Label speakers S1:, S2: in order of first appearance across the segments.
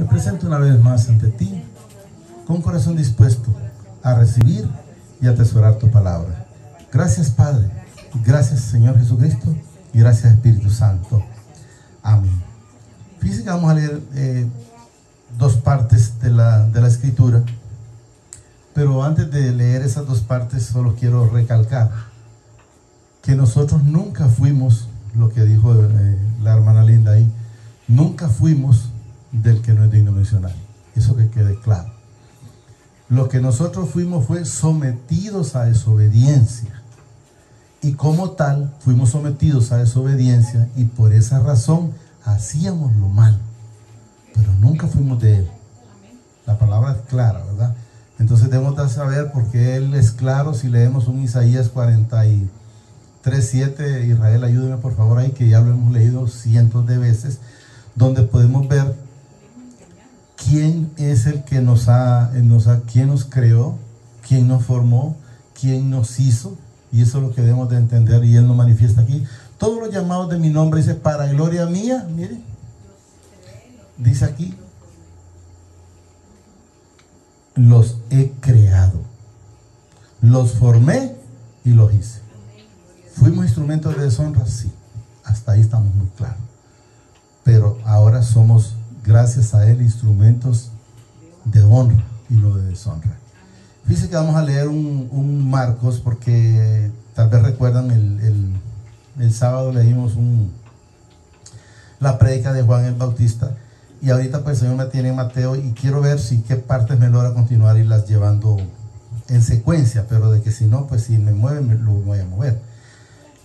S1: Me presento una vez más ante ti, con un corazón dispuesto a recibir y atesorar tu palabra. Gracias, Padre. Gracias, Señor Jesucristo. Y gracias, Espíritu Santo. Amén. Fíjense que vamos a leer dos partes de la Escritura. Pero antes de leer esas dos partes, solo quiero recalcar que nosotros nunca fuimos, lo que dijo la hermana Linda ahí, nunca fuimos del que no es digno mencionar. Eso que quede claro. Lo que nosotros fuimos fue sometidos a desobediencia. Y como tal, fuimos sometidos a desobediencia y por esa razón hacíamos lo malo. Pero nunca fuimos de Él. La palabra es clara, ¿verdad? Entonces debemos de saber, porque Él es claro. Si leemos un Isaías 43:7, Israel, ayúdeme por favor ahí, que ya lo hemos leído cientos de veces, donde podemos ver quién es el que quién nos creó, quién nos formó, quién nos hizo. Y eso es lo que debemos de entender, y Él nos manifiesta aquí. Todos los llamados de mi nombre, dice, para gloria mía, mire, dice aquí, los he creado, los formé y los hice. ¿Fuimos instrumentos de deshonra? Sí, hasta ahí estamos muy claros. Pero ahora somos, gracias a Él, instrumentos de honra y no de deshonra. Fíjense que vamos a leer un Marcos, porque tal vez recuerdan el sábado leímos la prédica de Juan el Bautista, y ahorita pues el Señor me tiene en Mateo, y quiero ver si qué partes me logra continuar y las llevando en secuencia, pero de que si no, pues si me mueven, lo voy a mover.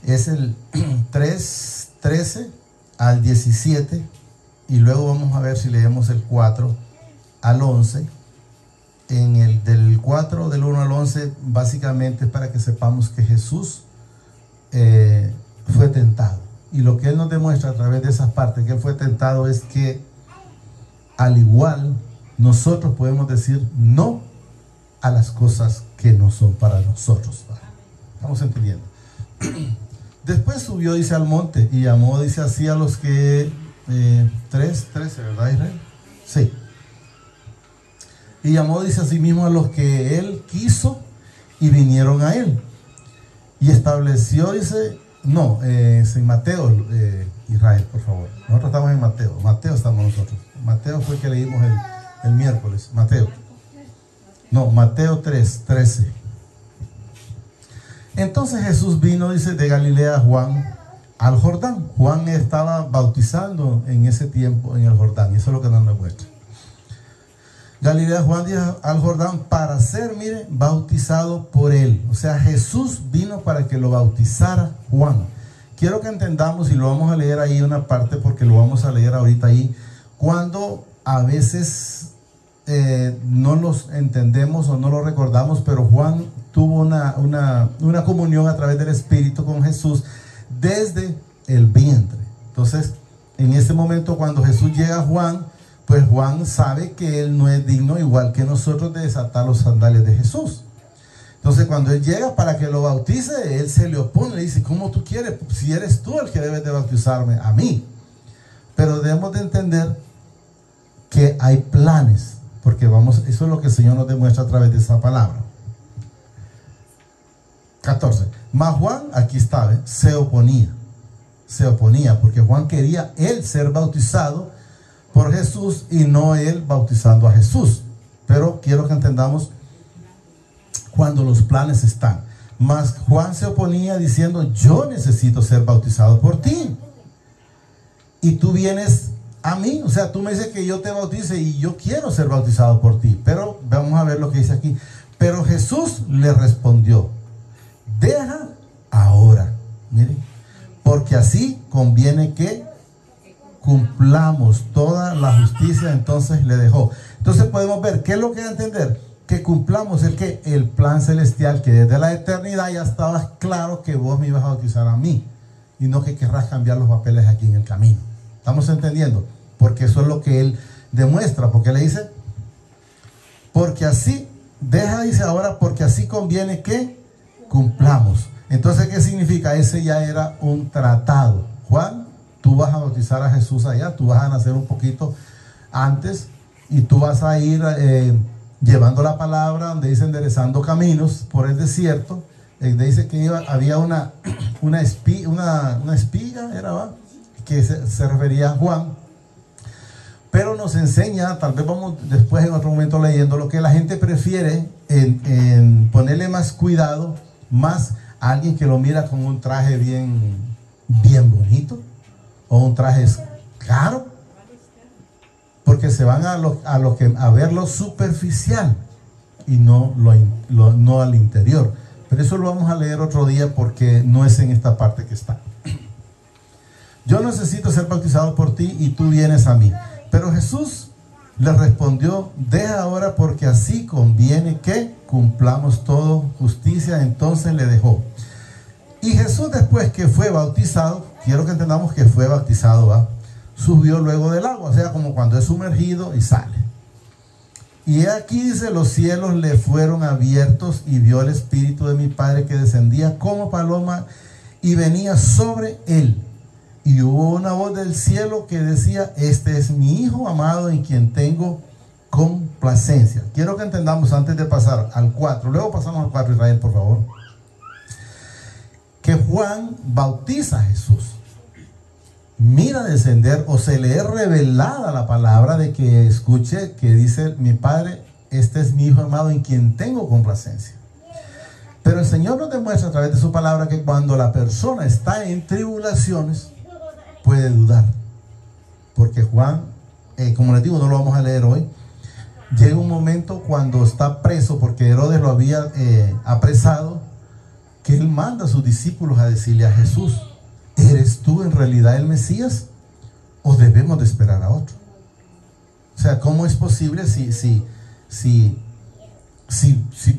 S1: Es el 3:13 al 17, y luego vamos a ver si leemos el 4 al 11. En el del 4, del 1 al 11, básicamente es para que sepamos que Jesús fue tentado. Y lo que Él nos demuestra a través de esas partes que Él fue tentado es que, al igual, nosotros podemos decir no a las cosas que no son para nosotros. ¿Estamos entendiendo? Después subió, dice, al monte, y llamó, dice, así a los que 13, ¿verdad, Israel? Sí. Y llamó, dice, a sí mismo a los que Él quiso, y vinieron a Él. Y estableció, dice, no, es en Mateo, Israel, por favor. Nosotros estamos en Mateo. Mateo estamos nosotros. Mateo fue el que leímos el miércoles. Mateo. No, Mateo 3:13. Entonces Jesús vino, dice, de Galilea a Juan al Jordán. Juan estaba bautizando en ese tiempo en el Jordán. Y eso es lo que nos muestra. Galilea, Juan dijo al Jordán para ser, mire, bautizado por Él. O sea, Jesús vino para que lo bautizara Juan. Quiero que entendamos, y lo vamos a leer ahí una parte, porque lo vamos a leer ahorita ahí, cuando a veces no los entendemos o no lo recordamos, pero Juan tuvo una comunión a través del Espíritu con Jesús desde el vientre. Entonces, en este momento, cuando Jesús llega a Juan, pues Juan sabe que él no es digno, igual que nosotros, de desatar los sandalias de Jesús. Entonces, cuando él llega para que lo bautice, él se le opone, le dice, ¿cómo tú quieres? Si eres tú el que debes de bautizarme a mí. Pero debemos de entender que hay planes, porque eso es lo que el Señor nos demuestra a través de esa palabra. 14. Mas Juan, aquí está, se oponía, porque Juan quería él ser bautizado por Jesús y no él bautizando a Jesús. Pero quiero que entendamos cuando los planes están. Mas Juan se oponía diciendo, yo necesito ser bautizado por ti, y tú vienes a mí. O sea, tú me dices que yo te bautice y yo quiero ser bautizado por ti. Pero vamos a ver lo que dice aquí. Pero Jesús le respondió, deja ahora, miren, porque así conviene que cumplamos toda la justicia. Entonces le dejó. Entonces podemos ver, ¿qué es lo que hay que entender? Que cumplamos el plan celestial, que desde la eternidad ya estaba claro que vos me ibas a bautizar a mí, y no que querrás cambiar los papeles aquí en el camino. ¿Estamos entendiendo? Porque eso es lo que Él demuestra, porque le dice, porque así, dice ahora, porque así conviene que cumplamos. Entonces, ¿qué significa? Ese ya era un tratado. Juan, tú vas a bautizar a Jesús allá, tú vas a nacer un poquito antes, y tú vas a ir llevando la palabra, donde dice enderezando caminos por el desierto, donde dice que había una espiga, era, ¿va?, que se refería a Juan. Pero nos enseña, tal vez vamos después en otro momento leyendo, lo que la gente prefiere en ponerle más cuidado, más a alguien que lo mira con un traje bien bonito, o un traje caro, porque se van a ver lo superficial y no al interior. Pero eso lo vamos a leer otro día, porque no es en esta parte que está. Yo necesito ser bautizado por ti y tú vienes a mí. Pero Jesús le respondió: deja ahora, porque así conviene que cumplamos todo justicia. Entonces le dejó. Y Jesús, después que fue bautizado, quiero que entendamos que fue bautizado, ¿va?, subió luego del agua, o sea, como cuando es sumergido y sale. Y aquí dice: los cielos le fueron abiertos y vio el Espíritu de mi Padre que descendía como paloma y venía sobre él. Y hubo una voz del cielo que decía: este es mi Hijo amado en quien tengo complacencia. Quiero que entendamos, antes de pasar al 4, luego pasamos al 4, Israel, por favor, que Juan bautiza a Jesús. Mira descender, o se le es revelada la palabra de que escuche que dice: mi Padre, este es mi Hijo amado en quien tengo complacencia. Pero el Señor nos demuestra a través de su palabra que cuando la persona está en tribulaciones, puede dudar. Porque Juan, como les digo, no lo vamos a leer hoy, llega un momento cuando está preso, porque Herodes lo había apresado, que él manda a sus discípulos a decirle a Jesús: ¿eres tú en realidad el Mesías, o debemos de esperar a otro? O sea, ¿cómo es posible si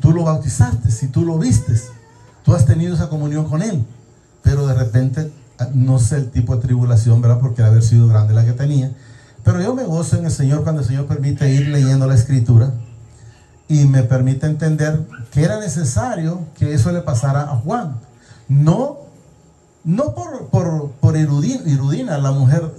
S1: tú lo bautizaste, si tú lo vistes, tú has tenido esa comunión con él, pero de repente, no sé el tipo de tribulación, ¿verdad?, porque haber sido grande la que tenía, pero yo me gozo en el Señor cuando el Señor permite ir leyendo la Escritura y me permite entender que era necesario que eso le pasara a Juan. No por Herodina, la mujer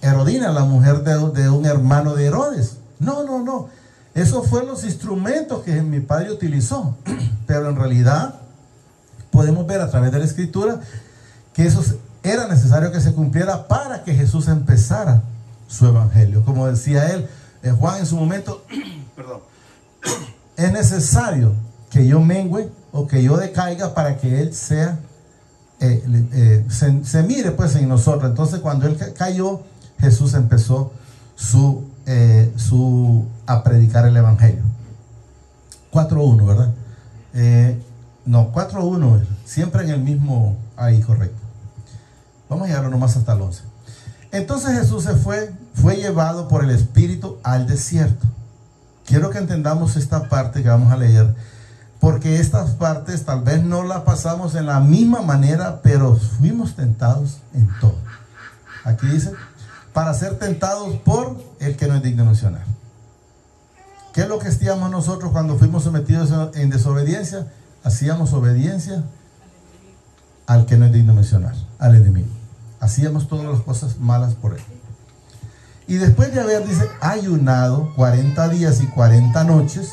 S1: Herodina, la mujer de un hermano de Herodes. No. Esos fueron los instrumentos que mi padre utilizó. Pero en realidad podemos ver a través de la Escritura que eso era necesario que se cumpliera para que Jesús empezara su evangelio. Como decía él, Juan en su momento, perdón, es necesario que yo mengüe o que yo decaiga para que él sea se mire pues en nosotros. Entonces cuando él cayó, Jesús empezó a predicar el evangelio. 4.1, ¿verdad? No, 4.1, siempre en el mismo, ahí, correcto. Vamos a llegar nomás hasta el 11. Entonces Jesús fue llevado por el Espíritu al desierto. Quiero que entendamos esta parte que vamos a leer, porque estas partes tal vez no las pasamos en la misma manera, pero fuimos tentados en todo. Aquí dice: para ser tentados por el que no es digno de mencionar. ¿Qué es lo que hacíamos nosotros cuando fuimos sometidos en desobediencia? Hacíamos obediencia al que no es digno de mencionar, al enemigo. Hacíamos todas las cosas malas por él. Y después de haber, dice, ayunado 40 días y 40 noches,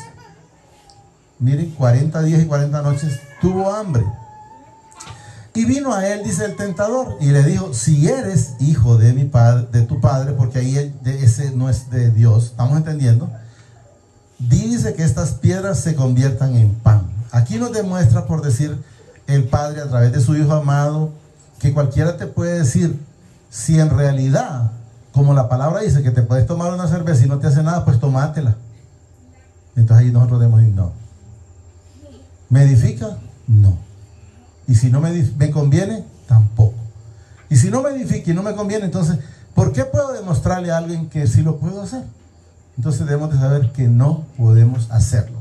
S1: miren, 40 días y 40 noches, tuvo hambre. Y vino a él, dice el tentador, y le dijo: si eres hijo de mi padre, de tu padre, porque ahí ese no es de Dios, ¿estamos entendiendo? Dice que estas piedras se conviertan en pan. Aquí nos demuestra, por decir, el Padre a través de su Hijo amado, que cualquiera te puede decir, si en realidad, como la palabra dice, que te puedes tomar una cerveza y no te hace nada, pues tomátela. Entonces ahí nosotros debemos decir: no. ¿Me edifica? No. Y si no me conviene, tampoco. Y si no me edifica y no me conviene, entonces, ¿por qué puedo demostrarle a alguien que sí lo puedo hacer? Entonces debemos de saber que no podemos hacerlo.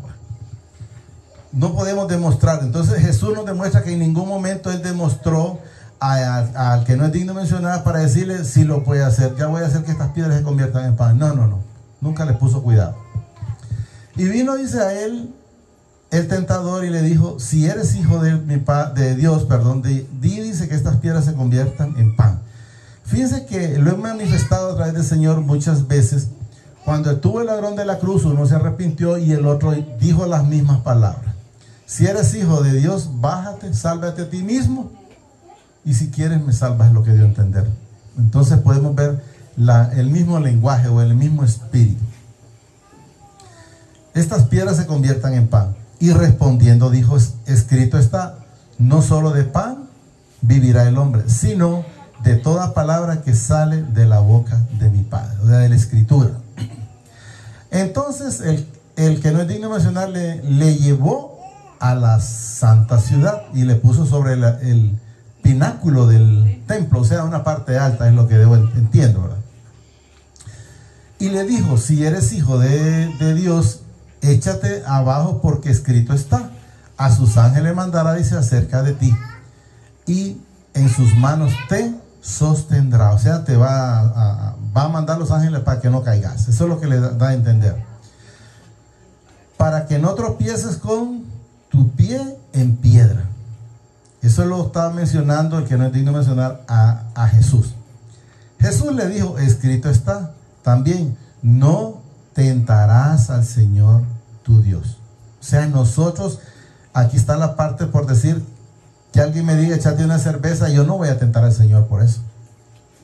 S1: No podemos demostrar. Entonces Jesús nos demuestra que en ningún momento Él demostró al que no es digno de mencionar para decirle si lo puede hacer. Ya voy a hacer que estas piedras se conviertan en pan. No. Nunca le puso cuidado. Y vino, dice, a él el tentador y le dijo: si eres hijo de Dios, dice que estas piedras se conviertan en pan. Fíjense que lo he manifestado a través del Señor muchas veces, Cuando estuvo el ladrón de la cruz, uno se arrepintió y el otro dijo las mismas palabras. Si eres hijo de Dios, bájate, sálvate a ti mismo. Y si quieres, me salvas, es lo que dio a entender. Entonces podemos ver el mismo lenguaje o el mismo espíritu. Estas piedras se conviertan en pan. Y respondiendo dijo, escrito está, no solo de pan vivirá el hombre, sino de toda palabra que sale de la boca de mi Padre, o sea, de la Escritura. Entonces el que no es digno de mencionar le llevó a la santa ciudad y le puso sobre el pináculo del templo, o sea, una parte alta, es lo que entiendo, ¿verdad? Y le dijo, si eres hijo de Dios, échate abajo porque escrito está, a sus ángeles mandará, dice, acerca de ti, y en sus manos te sostendrá, o sea, te va a mandar los ángeles para que no caigas. Eso es lo que le da a entender. Para que no tropieces con tu pie en piedra. Eso lo estaba mencionando el que no es digno de mencionar a Jesús. Jesús le dijo, escrito está también, no tentarás al Señor tu Dios. O sea, nosotros, aquí está la parte por decir, que alguien me diga, échate una cerveza, yo no voy a tentar al Señor por eso.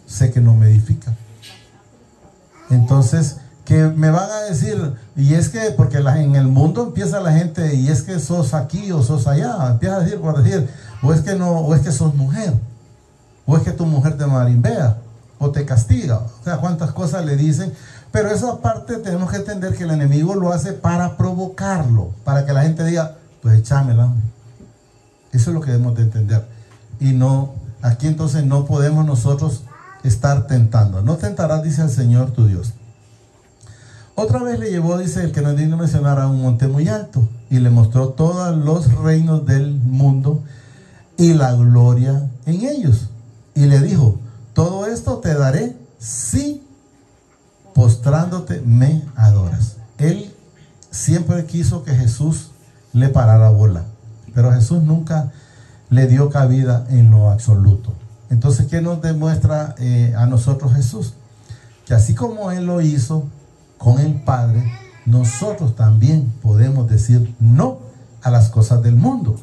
S1: Sé que no me edifica. Entonces, que me van a decir, y es que, porque en el mundo empieza la gente, y es que sos aquí o sos allá, empieza a decir por decir, o es que no, o es que sos mujer, o es que tu mujer te marimbea, o te castiga, o sea, cuántas cosas le dicen. Pero esa parte tenemos que entender que el enemigo lo hace para provocarlo, para que la gente diga, pues échamela. Eso es lo que debemos de entender. Y no, aquí entonces no podemos nosotros estar tentando. No tentarás, dice el Señor tu Dios. Otra vez le llevó, dice el que no es digno de mencionar, a un monte muy alto y le mostró todos los reinos del mundo y la gloria en ellos. Y le dijo, todo esto te daré si postrándote me adoras. Él siempre quiso que Jesús le parara bola, pero Jesús nunca le dio cabida en lo absoluto. Entonces, ¿qué nos demuestra a nosotros Jesús? Que así como Él lo hizo con el Padre, nosotros también podemos decir no a las cosas del mundo,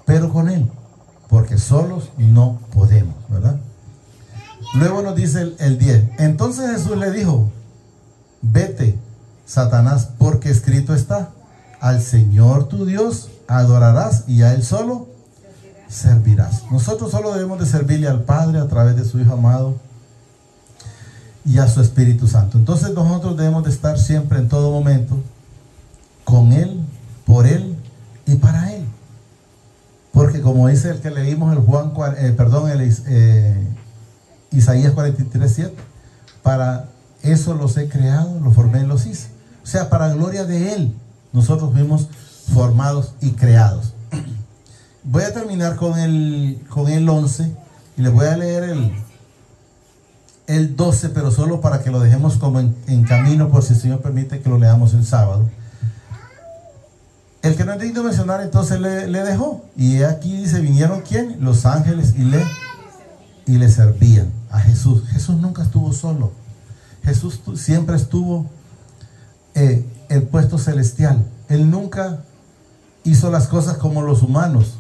S1: pero con Él, porque solos no podemos, ¿verdad? Luego nos dice el 10. Entonces Jesús le dijo, vete, Satanás, porque escrito está, al Señor tu Dios adorarás y a Él solo servirás. Nosotros solo debemos de servirle al Padre a través de su Hijo amado y a su Espíritu Santo. Entonces nosotros debemos de estar siempre, en todo momento, con Él, por Él y para Él. Porque como dice el que leímos, Isaías 43:7, para eso los he creado, los formé y los hice. O sea, para gloria de Él, nosotros fuimos formados y creados. Voy a terminar con el 11 y les voy a leer el 12, pero solo para que lo dejemos como en camino, por si el Señor permite que lo leamos el sábado. El que no es digno de mencionar, entonces le dejó. Y aquí dice, vinieron ¿quién? Los ángeles y le servían a Jesús. Jesús nunca estuvo solo. Jesús siempre estuvo el puesto celestial. Él nunca hizo las cosas como los humanos,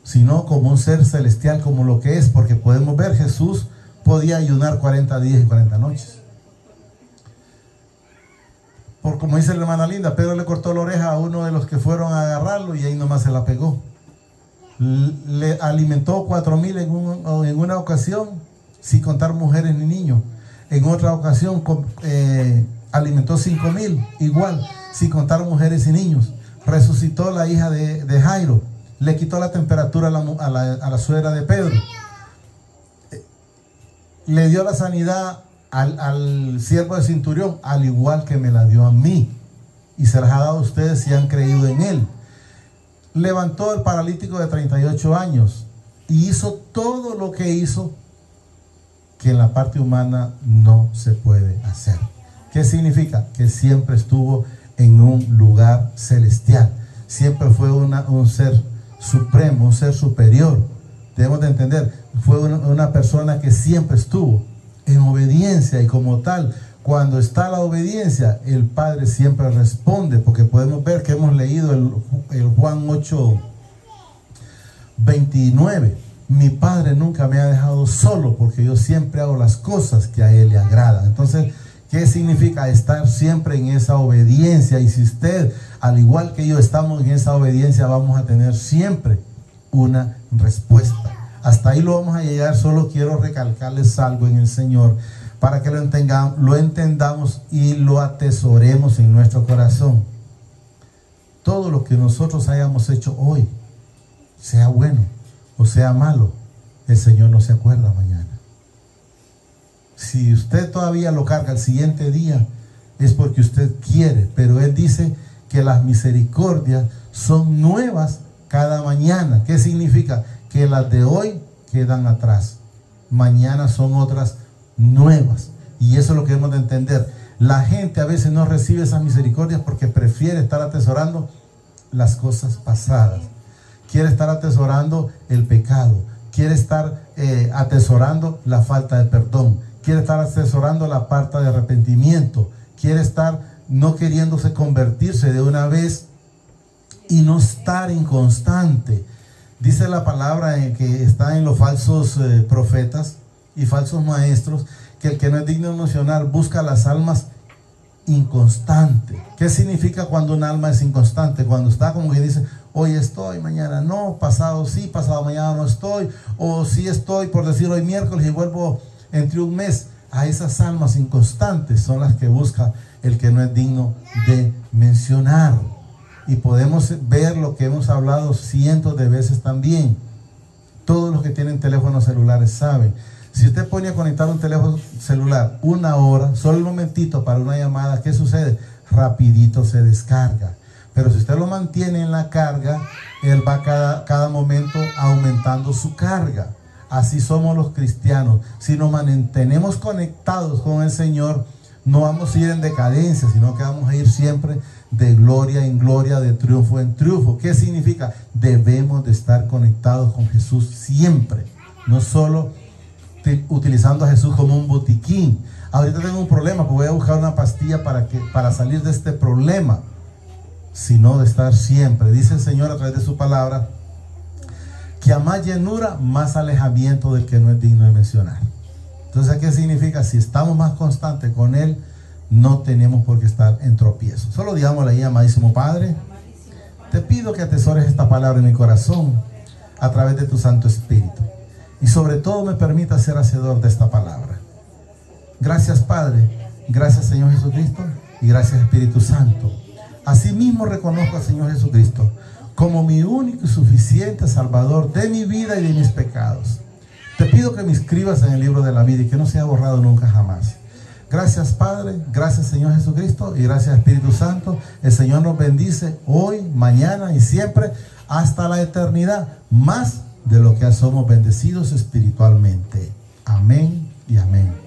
S1: sino como un ser celestial, como lo que es. Porque podemos ver, Jesús podía ayunar 40 días y 40 noches. Por como dice la hermana Linda, Pedro le cortó la oreja a uno de los que fueron a agarrarlo y ahí nomás se la pegó. Le alimentó 4,000 en una ocasión, sin contar mujeres ni niños. En otra ocasión alimentó 5,000, igual, sin contar mujeres y niños. Resucitó la hija de Jairo. Le quitó la temperatura a la suegra de Pedro. Le dio la sanidad al siervo de Centurión, al igual que me la dio a mí. Y se las ha dado a ustedes si han creído en Él. Levantó al paralítico de 38 años y hizo todo lo que hizo, que en la parte humana no se puede hacer. ¿Qué significa? Que siempre estuvo en un lugar celestial. Siempre fue un ser supremo, un ser superior. Debemos de entender, fue una persona que siempre estuvo en obediencia, y como tal, Cuando está la obediencia, el Padre siempre responde, porque podemos ver que hemos leído el Juan 8:29. Mi Padre nunca me ha dejado solo, porque yo siempre hago las cosas que a Él le agradan. Entonces, ¿qué significa estar siempre en esa obediencia? Y si usted, al igual que yo, estamos en esa obediencia, vamos a tener siempre una respuesta. Hasta ahí lo vamos a llegar. Solo quiero recalcarles algo en el Señor para que lo entendamos y lo atesoremos en nuestro corazón. Todo lo que nosotros hayamos hecho hoy, sea bueno o sea malo, el Señor no se acuerda mañana. Si usted todavía lo carga el siguiente día, es porque usted quiere, pero Él dice que las misericordias son nuevas cada mañana. ¿Qué significa? Que las de hoy quedan atrás. Mañana son otras nuevas. Y eso es lo que debemos de entender. La gente a veces no recibe esas misericordias porque prefiere estar atesorando las cosas pasadas. Quiere estar atesorando el pecado. Quiere estar atesorando la falta de perdón. Quiere estar atesorando la falta de arrepentimiento. Quiere estar no queriéndose convertirse de una vez y no estar inconstante. Dice la palabra que está en los falsos profetas y falsos maestros, que el que no es digno de emocionar busca las almas inconstante. ¿Qué significa cuando un alma es inconstante? Cuando está como que dice, hoy estoy, mañana no, pasado sí, pasado mañana no estoy, o sí estoy, por decir hoy miércoles y vuelvo entre un mes. A esas almas inconstantes son las que busca el que no es digno de mencionar. Y podemos ver lo que hemos hablado cientos de veces también. Todos los que tienen teléfonos celulares saben. Si usted pone a conectar un teléfono celular 1 hora, solo un momentito para una llamada, ¿qué sucede? Rapidito se descarga. Pero si usted lo mantiene en la carga, él va cada momento aumentando su carga. Así somos los cristianos. Si nos mantenemos conectados con el Señor, no vamos a ir en decadencia, sino que vamos a ir siempre de gloria en gloria, de triunfo en triunfo. ¿Qué significa? Debemos de estar conectados con Jesús siempre. No solo utilizando a Jesús como un botiquín. Ahorita tengo un problema, pues voy a buscar una pastilla para salir de este problema, sino de estar siempre. Dice el Señor a través de su palabra que a más llenura, más alejamiento del que no es digno de mencionar. Entonces, ¿qué significa? Si estamos más constantes con Él, no tenemos por qué estar en tropiezo. Solo digámosle ahí, amadísimo Padre, te pido que atesores esta palabra en mi corazón a través de tu Santo Espíritu. Y sobre todo me permita ser hacedor de esta palabra. Gracias, Padre. Gracias, Señor Jesucristo. Y gracias, Espíritu Santo. Asimismo reconozco al Señor Jesucristo como mi único y suficiente Salvador de mi vida y de mis pecados. Te pido que me inscribas en el libro de la vida y que no sea borrado nunca jamás. Gracias, Padre. Gracias, Señor Jesucristo. Y gracias, Espíritu Santo. El Señor nos bendice hoy, mañana y siempre hasta la eternidad. Más de lo que somos bendecidos espiritualmente. Amén y amén.